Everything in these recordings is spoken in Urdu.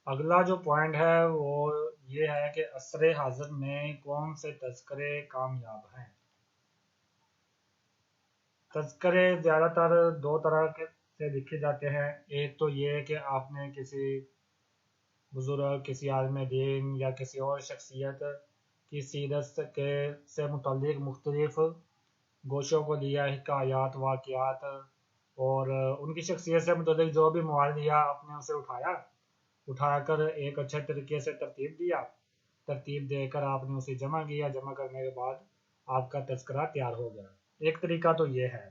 اگلا جو پوائنٹ ہے وہ یہ ہے کہ عصر حاضر میں کون سے تذکرے کامیاب ہیں۔ تذکرے زیادہ تر دو طرح سے لکھے جاتے ہیں۔ ایک تو یہ کہ آپ نے کسی بزرگ، کسی عالم دین یا کسی اور شخصیت کی سیرت سے متعلق مختلف گوشوں کو لیا، حکایات، واقعات، اور ان کی شخصیت سے متعلق جو بھی مواد لیا آپ نے اسے اٹھا کر ایک اچھے طریقے سے ترتیب دے کر آپ نے اسے جمع کیا، جمع کرنے کے بعد آپ کا تذکرہ تیار ہو گیا۔ ایک طریقہ تو یہ ہے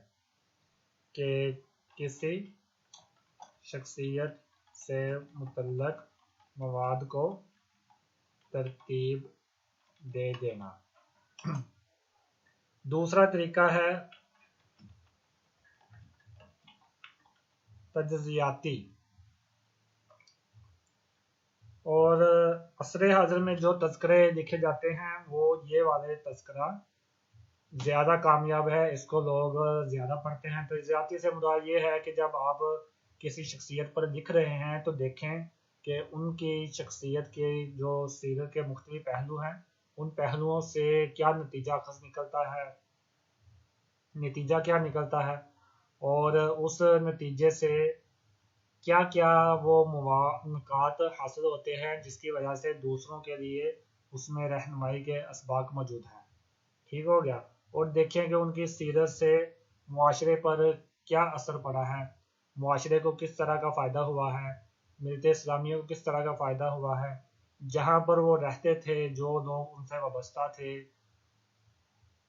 کہ کسی شخصیت سے متعلق مواد کو ترتیب دے دینا۔ دوسرا طریقہ ہے تجزیاتی، اور عصر حاضر میں جو تذکرے لکھے جاتے ہیں وہ یہ والے تذکرہ زیادہ کامیاب ہے، اس کو لوگ زیادہ پڑھتے ہیں۔ تجزیاتی سے مراد یہ ہے کہ جب آپ کسی شخصیت پر لکھ رہے ہیں تو دیکھیں کہ ان کی شخصیت کے جو سیرت کے مختلف پہلو ہیں، ان پہلوؤں سے کیا نتیجہ کیا نکلتا ہے، اور اس نتیجے سے کیا کیا وہ نکات حاصل ہوتے ہیں جس کی وجہ سے دوسروں کے لیے اس میں رہنمائی کے اسباق موجود ہیں۔ ٹھیک ہو گیا۔ اور دیکھیں کہ ان کی سیرت سے معاشرے پر کیا اثر پڑا ہے، معاشرے کو کس طرح کا فائدہ ہوا ہے، ملت اسلامیہ کو کس طرح کا فائدہ ہوا ہے، جہاں پر وہ رہتے تھے، جو لوگ ان سے وابستہ تھے،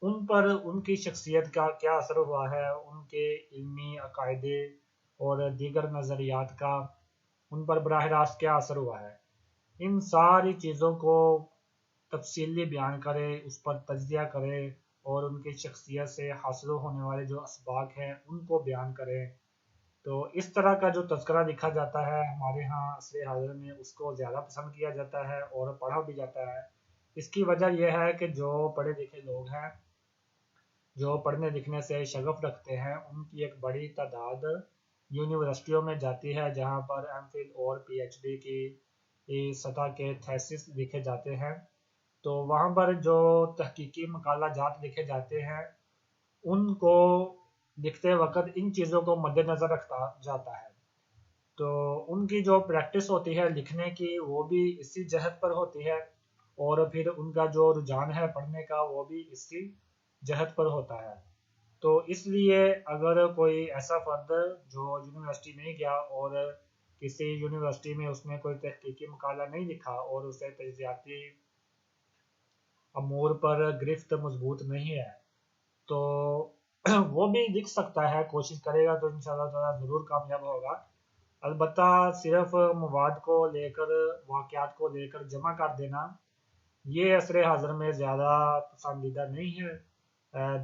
ان پر ان کی شخصیت کا کیا اثر ہوا ہے، ان کے علمی عقائدے اور دیگر نظریات کا ان پر براہ راست کیا اثر ہوا ہے۔ ان ساری چیزوں کو تفصیلی بیان کرے، اس پر تجزیہ کرے، اور ان کی شخصیت سے حاصل ہونے والے جو اسباق ہیں ان کو بیان کرے۔ تو اس طرح کا جو تذکرہ لکھا جاتا ہے ہمارے ہاں عصر حاضر میں، اس کو زیادہ پسند کیا جاتا ہے اور پڑھا بھی جاتا ہے۔ اس کی وجہ یہ ہے کہ جو پڑھے لکھے لوگ ہیں، جو پڑھنے لکھنے سے شغف رکھتے ہیں، ان کی ایک بڑی تعداد یونیورسٹیوں میں جاتی ہے جہاں پر ایم فل اور پی ایچ ڈی کی سطح کے تھیسس لکھے جاتے ہیں۔ تو وہاں پر جو تحقیقی مقالہ جات لکھے جاتے ہیں ان کو لکھتے وقت ان چیزوں کو مد نظر رکھا جاتا ہے، تو ان کی جو پریکٹس ہوتی ہے لکھنے کی وہ بھی اسی جہت پر ہوتی ہے، اور پھر ان کا جو رجحان ہے پڑھنے کا وہ بھی اسی جہت پر ہوتا ہے۔ تو اس لیے اگر کوئی ایسا فرد جو یونیورسٹی نہیں گیا اور کسی یونیورسٹی میں اس نے کوئی تحقیقی مقالہ نہیں لکھا اور اسے تجزیاتی امور پر گرفت مضبوط نہیں ہے، تو وہ بھی لکھ سکتا ہے، کوشش کرے گا تو انشاءاللہ تعالیٰ ضرور کامیاب ہوگا۔ البتہ صرف مواد کو لے کر، واقعات کو لے کر جمع کر دینا یہ عصر حاضر میں زیادہ پسندیدہ نہیں ہے۔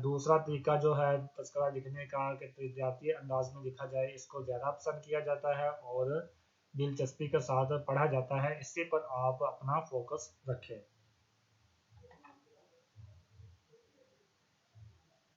دوسرا طریقہ جو ہے تذکرہ لکھنے کا کہ تجزیاتی انداز میں لکھا جائے، اس کو زیادہ پسند کیا جاتا ہے اور دلچسپی کے ساتھ پڑھا جاتا ہے۔ اسی پر آپ اپنا فوکس رکھیں۔